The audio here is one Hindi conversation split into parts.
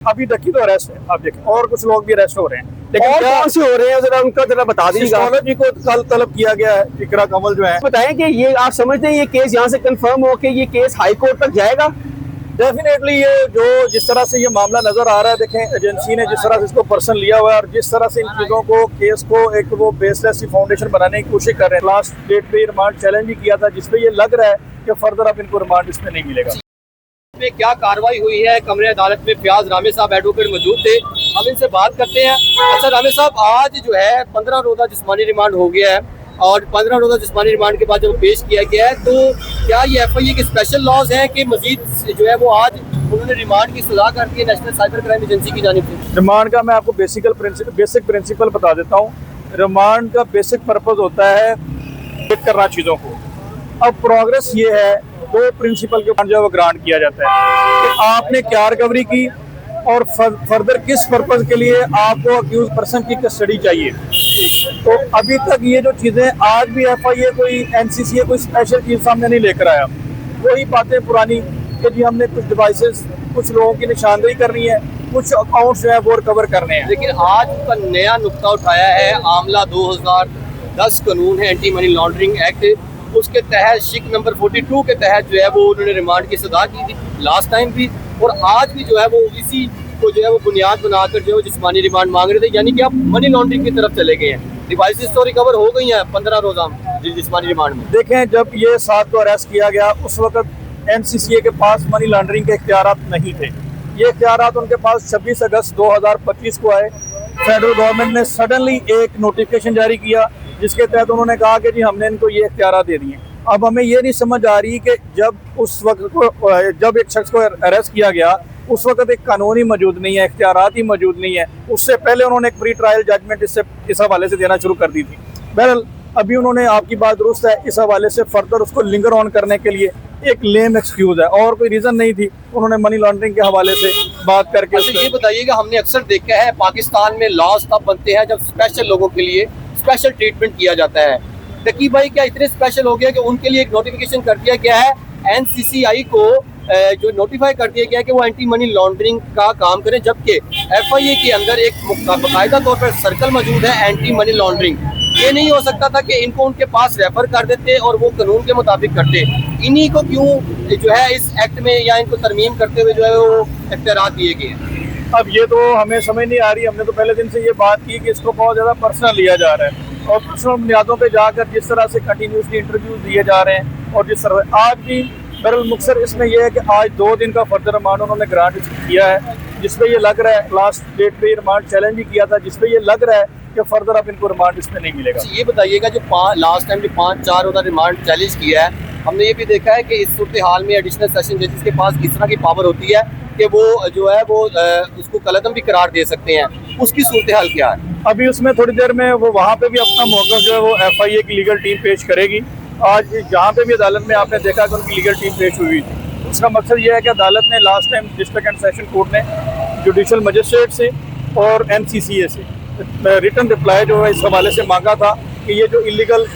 अभी डकी तो अरेस्ट है, आप देखें, और कुछ लोग भी अरेस्ट हो रहे हैं, लेकिन और कौन से हो रहे हैं जरा उनका जरा बता दीजिएगा। जी को कल तलब किया गया है, इकरा कमल जो है। बताएं कि ये आप समझते हैं ये केस यहाँ से कंफर्म हो के ये केस हाई कोर्ट तक जाएगा? डेफिनेटली ये जो जिस तरह से ये मामला नजर आ रहा है, देखें एजेंसी ने जिस तरह से इसको पर्सन लिया हुआ है और जिस तरह से इन चीजों को केस को एक वो बेसलेस फाउंडेशन बनाने की कोशिश कर रहे हैं। लास्ट डेट पे रिमांड चैलेंज भी किया था, जिसपे ये लग रहा है कि फर्दर अब इनको रिमांड इसमें नहीं मिलेगा। में क्या कार्रवाई हुई है? कमरे अदालत में फयाज रामे साहब एडवोकेट मौजूद थे, हम इनसे बात करते हैं। अच्छा रामे साहब, आज जो है 15 रोजा जिस्मानी रिमांड हो गया है और 15 रोजा जिस्मानी रिमांड के बाद जब पेश किया गया है, तो क्या ये FIA के स्पेशल लॉज हैं कि मजीद जो है वो आज उन्होंने रिमांड की सजा कर दी है नेशनल साइबर क्राइम एजेंसी की जानिब से? रिमांड का मैं आपको बेसिक प्रिंसिपल बता देता हूँ। रिमांड का बेसिक पर्पज होता है चेक करना चीज़ों को। अब प्रोग्रेस ये है, दो प्रिंसिपल के जो है वो ग्रांट किया जाता है कि आपने क्या रिकवरी की और फर्दर किस पर्पज के लिए आपको अक्यूज पर्सन की कस्टडी चाहिए। तो अभी तक ये जो चीज़ें आज भी FIA कोई NCCA कोई स्पेशल चीज़ सामने नहीं लेकर आया, वही बातें पुरानी कि जी हमने कुछ डिवाइसेस कुछ लोगों की निशानदेही करनी है, कुछ अकाउंट्स जो है वो रिकवर करने हैं। लेकिन आज का नया नुक्ता उठाया है आमला 2010 कानून है, एंटी मनी लॉन्ड्रिंग एक्ट, उसके तहत शिक नंबर 42 के तहत जो है वो उन्होंने रिमांड की सजा की थी लास्ट टाइम भी, और आज भी जो है वो इसी को जो है वो बुनियाद बनाकर जो है जिस्मानी रिमांड मांग रहे थे, यानी कि आप मनी लॉन्ड्रिंग की तरफ चले गए हैं। डिवाइसेस तो रिकवर हो गई हैं 15 रोजा जिस्मानी रिमांड में। देखें, जब ये 7 को अरेस्ट किया गया उस वक्त NCCA के पास मनी लॉन्ड्रिंग के इख्तियारात नहीं थे। ये इख्तियारात उनके पास 26 अगस्त 2025 को आए। फेडरल गवर्नमेंट ने सडनली एक नोटिफिकेशन जारी किया जिसके तहत उन्होंने कहा कि जी हमने इनको ये इख्तियारात दे दिए। अब हमें ये नहीं समझ आ रही कि जब एक शख्स को अरेस्ट किया गया उस वक्त एक कानून ही मौजूद नहीं है, इख्तियारात ही मौजूद नहीं है। उससे पहले उन्होंने एक प्री ट्रायल जजमेंट इस हवाले से देना शुरू कर दी थी। बहरहाल अभी उन्होंने, आपकी बात दुरुस्त है, इस हवाले से फर्दर उसको लिंगर ऑन करने के लिए एक लेम एक्सक्यूज है और कोई रीज़न नहीं थी। उन्होंने मनी लॉन्ड्रिंग के हवाले से बात करके। अच्छा ये बताइएगा, हमने अक्सर देखा है पाकिस्तान में लॉज तब बनते हैं जब स्पेशल लोगों के लिए स्पेशल ट्रीटमेंट किया जाता है। तकीब भाई क्या इतने स्पेशल हो गया कि उनके लिए एक नोटिफिकेशन कर दिया गया है, NCCI को जो नोटिफाई कर दिया गया कि वो एंटी मनी लॉन्ड्रिंग का काम करें, जबकि FIA के अंदर एक बाकायदा तौर पर सर्कल मौजूद है एंटी मनी लॉन्ड्रिंग। ये नहीं हो सकता था कि इनको उनके पास रेफर कर देते और वो कानून के मुताबिक करते? इन्हीं को क्यों जो है इस एक्ट में या इनको तरमीम करते हुए जो है वो इख्तियारात दिए गए हैं? अब ये तो हमें समझ नहीं आ रही। हमने तो पहले दिन से ये बात की कि इसको बहुत ज़्यादा पर्सनल लिया जा रहा है और पर्सनल बुनियादों पे जाकर जिस तरह से कंटिन्यूसली इंटरव्यूज दिए जा रहे हैं और जिस तरह आज भी बहरहाल मुख्तसर इसमें यह है कि आज 2 दिन का फर्दर रिमांड उन्होंने ग्रांट किया है, जिसपे ये लग रहा है, लास्ट डेट पे रिमांड चैलेंज भी किया था, जिसपे ये लग रहा है कि फर्दर अब इनको रिमांड इसमें नहीं मिलेगा। ये बताइएगा, जो लास्ट टाइम जो 5-4 रोजा रिमांड चैलेंज किया है, हमने ये भी देखा है कि इस सूरत हाल में एडिशनल सेशन जजेस के पास किस तरह की पावर होती है कि वो जो है वो उसको कलअदम भी करार दे सकते हैं। उसकी सूरत हाल क्या है? अभी उसमें थोड़ी देर में वो वहाँ पे भी अपना मौक़िफ़ जो है वो FIA की लीगल टीम पेश करेगी। आज जहाँ पे भी अदालत में आपने देखा कि उनकी लीगल टीम पेश हुई थी, उसका मकसद ये है कि अदालत ने last time district and session court ने जुडिशल मजिस्ट्रेट से और NCCA से रिटन रिप्लाई जो है इस हवाले से मांगा था कि ये जो इलीगल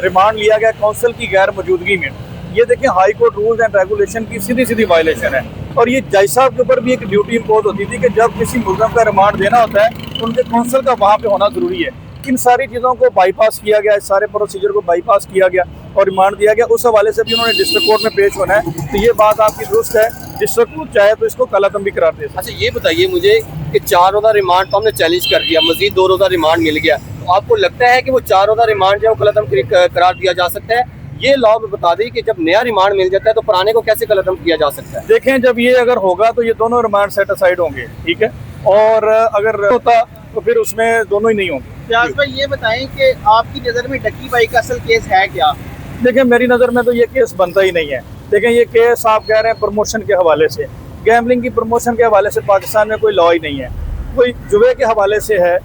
रिमांड लिया गया काउंसिल की गैर मौजूदगी में, ये देखें high court rules and regulation की सीधी वायलेशन है। और ये जज साहब के ऊपर भी एक ड्यूटी इम्पोज होती थी कि जब किसी मुल्ज़िम का रिमांड देना होता है तो उनके काउंसिल का वहाँ पे होना ज़रूरी है। इन सारी चीज़ों को बाईपास किया गया, इस सारे प्रोसीजर को बाईपास किया गया और रिमांड दिया गया। उस हवाले से भी उन्होंने डिस्ट्रिक्ट कोर्ट में पेश होना है। तो ये बात आपकी दुरुस्त है, डिस्ट्रिक्ट कोर्ट चाहे तो इसको कलअदम भी करार दे सकते। अच्छा ये बताइए मुझे कि 4 रोजा रिमांड तो हमने चैलेंज कर दिया, मजीद 2 रोजा रिमांड मिल गया, तो आपको लगता है कि वो 4 रोजा रिमांड जो है कलअदम करार दिया जा सकता है? ये लॉ में बता दें कि जब नया रिमांड मिल जाता है तो पुराने को कैसे कलअदम किया जा सकता है? देखें, जब ये अगर होगा तो ये दोनों रिमांड सेट असाइड होंगे, ठीक है, और अगर होता तो फिर उसमें दोनों ही नहीं होंगे। फयाज भाई ये बताएं कि आपकी नज़र में डकी भाई का असल केस है क्या? देखें, मेरी नज़र में तो ये केस बनता ही नहीं है। देखें, ये केस आप कह रहे हैं प्रमोशन के हवाले से, गैम्बलिंग की प्रमोशन के हवाले से पाकिस्तान में कोई लॉ ही नहीं है, कोई जुए के हवाले से है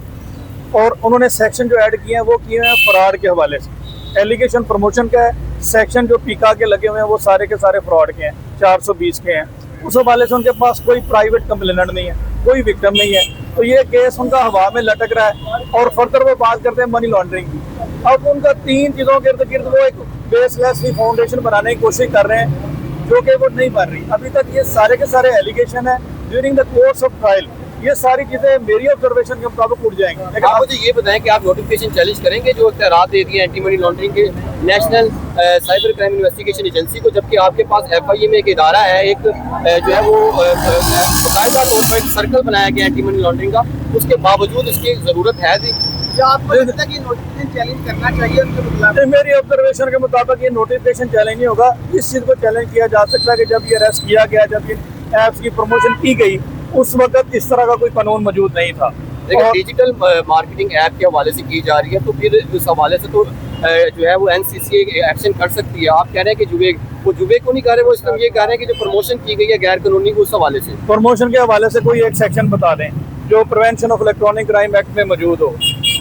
और उन्होंने सेक्शन जो ऐड किए हैं वो किए हैं फ्रॉड के हवाले से। एलिगेशन प्रमोशन का है, सेक्शन जो पीका के लगे हुए हैं वो सारे के सारे फ्रॉड के हैं, 420 के हैं। उस हवाले से उनके पास कोई प्राइवेट कंप्लेनेंट नहीं है, कोई विक्टिम नहीं है, तो ये केस उनका हवा में लटक रहा है। और फर्दर वो बात करते हैं मनी लॉन्ड्रिंग की। अब उनका 3 चीज़ों के इर्द गिर्द वो एक बेसलेस फाउंडेशन बनाने की कोशिश कर रहे हैं जो कि वो नहीं बन रही। अभी तक ये सारे के सारे एलिगेशन है during the course of trial ये सारी चीजें मेरी ऑब्जर्वेशन के मुताबिक उड़ जाएंगी। लेकिन आप मुझे ये बताएं कि आप नोटिफिकेशन चैलेंज करेंगे जो इख्तियारात दे दिए एंटी मनी लॉन्ड्रिंग के national cyber crime investigation agency को, जबकि आपके पास FIA में एक इदारा है, एक जो है वो बाकायदा तौर पर एक सर्कल बनाया गया एंटी मनी लॉन्ड्रिंग का, उसके बावजूद इसकी ज़रूरत है थी? क्या आपको लगता है कि नोटिफिकेशन चैलेंज करना चाहिए उनके मुताबिक? मेरी ऑब्जर्वेशन के मुताबिक ये नोटिफिकेशन चैलेंज नहीं होगा। इस चीज़ को चैलेंज किया जा सकता है कि जब ये अरेस्ट किया गया, जब ये ऐप्स की प्रमोशन की गई, उस वक्त इस तरह का कोई कानून मौजूद नहीं था। लेकिन डिजिटल मार्केटिंग ऐप के हवाले से की जा रही है, तो फिर इस हवाले से तो जो है वो NCC एक्शन कर सकती है। आप कह रहे हैं कि वो जुबे को नहीं कर रहे, वो इसमें ये कह रहे हैं कि जो प्रमोशन की गई है गैर कानूनी, उस हवाले से प्रमोशन के हवाले से कोई एक सेक्शन बता दें जो prevention of electronic crime act में मौजूद हो।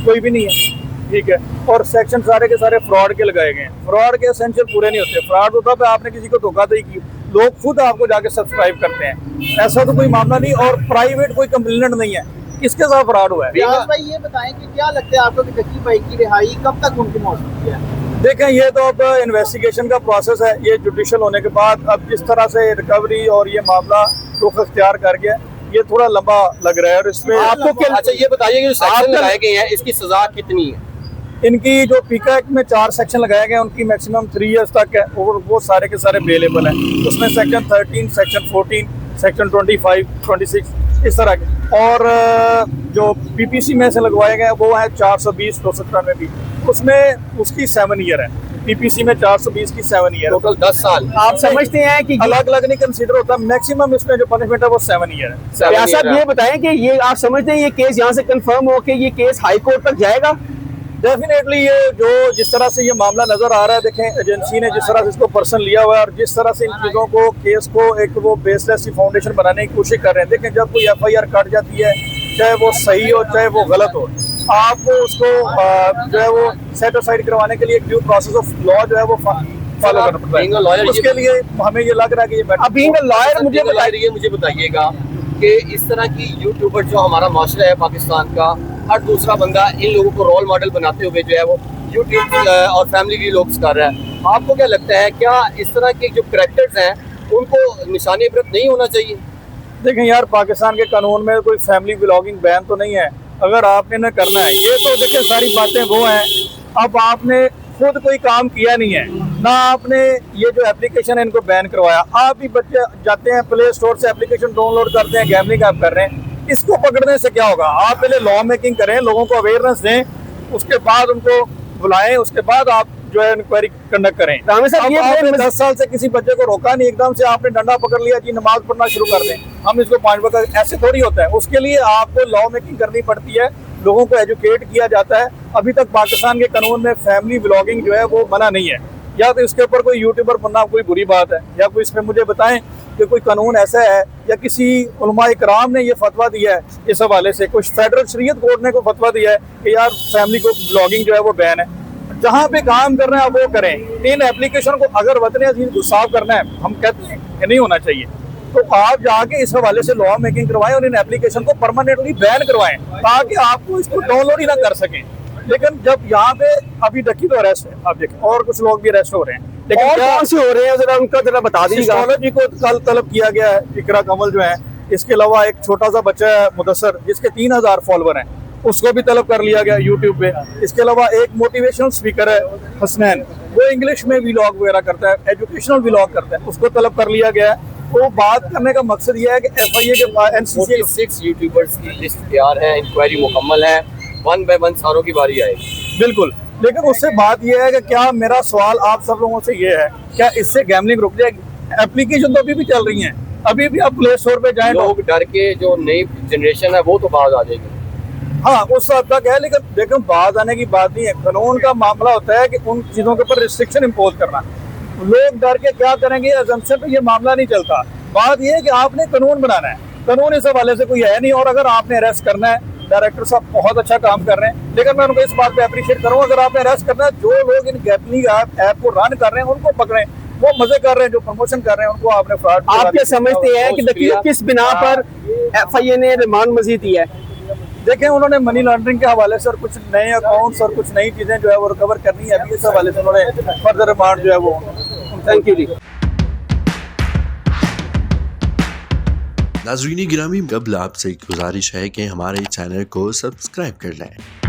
कोई भी नहीं है, ठीक है। और सेक्शन सारे के सारे फ्रॉड के लगाए गए हैं। फ्रॉड के एसेंशियल पूरे नहीं होते। फ्रॉड होता है आपने किसी को धोखाधड़ी की, लोग खुद आपको जाके सब्सक्राइब करते हैं, ऐसा तो कोई मामला नहीं। और प्राइवेट कोई कंप्लेनेंट नहीं है, किसके साथ फ्रॉड हुआ है। व्यास भाई ये बताएं कि क्या लगता है आपको कि डकी भाई की रिहाई कब तक मुमकिन हो सकती है? देखें, ये तो अब इन्वेस्टिगेशन का प्रोसेस है। ये जुडिशल होने के बाद अब जिस तरह से रिकवरी और ये मामला रुख अख्तियार कर गया, ये थोड़ा लंबा लग रहा है। और इसमें आपको क्या, अच्छा ये बताइए कि जो सेक्शन लगाए गए हैं इसकी सजा कितनी है? इनकी जो पीका एक्ट में 4 सेक्शन लगाए गए हैं, उनकी मैक्सिमम 3 इयर्स तक है और वो सारे के सारे अवेलेबल हैं। उसमें सेक्शन 13, सेक्शन 14, सेक्शन 25, 26 इस तरह के। और जो PPC में से लगवाए गए वो है 420, 217 में भी, उसमें उसकी 7 ईयर है। PPC में 420 की 7 ईयर, टोटल 10 साल। आप समझते हैं कि अलग अलग नहीं कंसीडर होता, मैक्सिमम इसमें जो पनिशमेंट है वो 7 ईयर है। व्यास साहब ये बताएं कि ये आप समझते हैं ये केस यहाँ से कंफर्म हो के ये केस हाई कोर्ट तक जाएगा? डेफिनेटली ये जो जिस तरह से ये मामला नजर आ रहा है, देखें एजेंसी ने जिस तरह से इसको पर्सन लिया हुआ है और जिस तरह से इन चीज़ों को केस को एक वो बेसलेस सी फाउंडेशन बनाने की कोशिश कर रहे हैं। देखें, जब कोई FIR कट जाती है, चाहे वो सही हो चाहे वो गलत हो, आपको उसको जो है वो सेट असाइड करवाने के लिए एक ड्यू प्रोसेस ऑफ लॉ जो है वो फॉलो करना पड़ता है। उसके लिए हमें ये लग रहा है कि ये अब बीइंग अ लॉयर मुझे बताइएगा कि इस तरह की यूट्यूबर जो हमारा माशरा है पाकिस्तान का, हर दूसरा बंदा इन लोगों को रोल मॉडल बनाते हुए जो है वो यूट्यूब और फैमिली व्लॉग्स कर रहा है। आपको क्या लगता है, क्या इस तरह के जो करैक्टर्स हैं उनको निशाने इबरत नहीं होना चाहिए? देखें यार, पाकिस्तान के कानून में कोई फैमिली व्लॉगिंग बैन तो नहीं है। अगर आपने न करना है, ये तो देखें सारी बातें वो हैं। अब आपने खुद कोई काम किया नहीं है, ना आपने ये जो एप्लीकेशन है इनको बैन करवाया। आप ही बच्चे जाते हैं प्ले स्टोर से एप्लीकेशन डाउनलोड करते हैं, गैमलिंग आप कर रहे हैं, इसको पकड़ने से क्या होगा? आप पहले लॉ मेकिंग करें, लोगों को अवेयरनेस दें, उसके बाद उनको बुलाएं, उसके बाद आप जो है इंक्वायरी कंडक्ट करें। आपने 10 साल से किसी बच्चे को रोका नहीं, एकदम से आपने डंडा पकड़ लिया कि नमाज पढ़ना शुरू कर दें, हम इसको 5 वक्त, ऐसे थोड़ी होता है। उसके लिए आपको लॉ मेकिंग करनी पड़ती है, लोगों को एजुकेट किया जाता है। अभी तक पाकिस्तान के कानून में फैमिली व्लॉगिंग जो है वो मना नहीं है। या तो इसके ऊपर कोई यूट्यूबर बनना कोई बुरी बात है, या कोई इसमें मुझे बताएं कि कोई कानून ऐसा है या किसी उलमा इकराम ने ये फतवा दिया है इस हवाले से, कुछ फेडरल शरीयत कोर्ट ने कोई फतवा दिया है कि यार फैमिली को ब्लॉगिंग जो है वो बैन है। जहाँ पे काम कर रहे हैं आप वो करें। इन एप्लीकेशन को अगर वतन अजीज को साफ करना है, हम कहते हैं कि नहीं होना चाहिए, तो आप जाके इस हवाले से लॉ मेकिंग करवाएं और इन एप्लीकेशन को परमानेंटली बैन करवाएं ताकि आपको इसको डाउनलोड ही ना कर सकें। लेकिन जब यहाँ पे अभी डकी तो अरेस्ट है, आप देखें, और कुछ लोग भी अरेस्ट हो रहे हैं, लेकिन और कौन से हो रहे हैं जरा उनका जरा बता दीजिएगा। सिस्टोलॉजी को कल तलब किया गया है, इकरा कमल जो है। इसके अलावा एक छोटा सा बच्चा है मुदस्सर, जिसके 3000 फॉलोवर हैं, उसको भी तलब कर लिया गया यूट्यूब पे। इसके अलावा एक मोटिवेशनल स्पीकर है हसनैन, वो इंग्लिश में व्लॉग वगैरह करता है, एजुकेशनल व्लॉग करता है, उसको तलब कर लिया गया है। तो बात करने का मकसद ये है कि FIA के बाद NCC 46 यूट्यूबर्स की लिस्ट तैयार है, इंक्वायरी मुकम्मल है, 1 बाय 1 सारों की बारी आएगी। बिल्कुल, लेकिन उससे बात यह है कि क्या, मेरा सवाल आप सब लोगों से ये है, क्या इससे गैमलिंग रुक जाएगी? एप्लीकेशन तो अभी भी चल रही हैं, अभी भी आप प्ले स्टोर पे जाएं, लोग डर के, जो नई जनरेशन है वो तो बाहर आ जाएगी। हाँ, उस हद तक है, लेकिन देखो बात आने की बात नहीं है। कानून का मामला होता है कि उन चीज़ों के ऊपर रिस्ट्रिक्शन इम्पोज करना। लोग डर के क्या करेंगे, एजम्पशन पे ये मामला नहीं चलता। बात ये है कि आपने कानून बनाना है, कानून इस हवाले से कोई है नहीं। और अगर आपने अरेस्ट करना है, डायरेक्टर साहब बहुत अच्छा काम कर रहे हैं, लेकिन मैं उनको इस बात पे अप्रिशिएट करूँ, अगर आपने अरेस्ट करना है, जो लोग इन गैमलिंग ऐप को रन कर रहे हैं उनको पकड़ें, वो मजे कर रहे हैं, जो प्रमोशन कर रहे हैं उनको आपने फ्रॉड। आप क्या समझते हैं कि किस बिना पर FIA ने रिमांड मजीद दिया है? देखें, उन्होंने मनी लॉन्ड्रिंग के हवाले से और कुछ नए अकाउंट्स और कुछ नई चीज़ें जो है वो रिकवर करनी है। अभी इस हवाले से उन्होंने फर्दर रिमांड जो है वो। थैंक यू जी। नाज़रीन गिरामी, कबल आपसे एक गुजारिश है कि हमारे चैनल को सब्सक्राइब कर लें।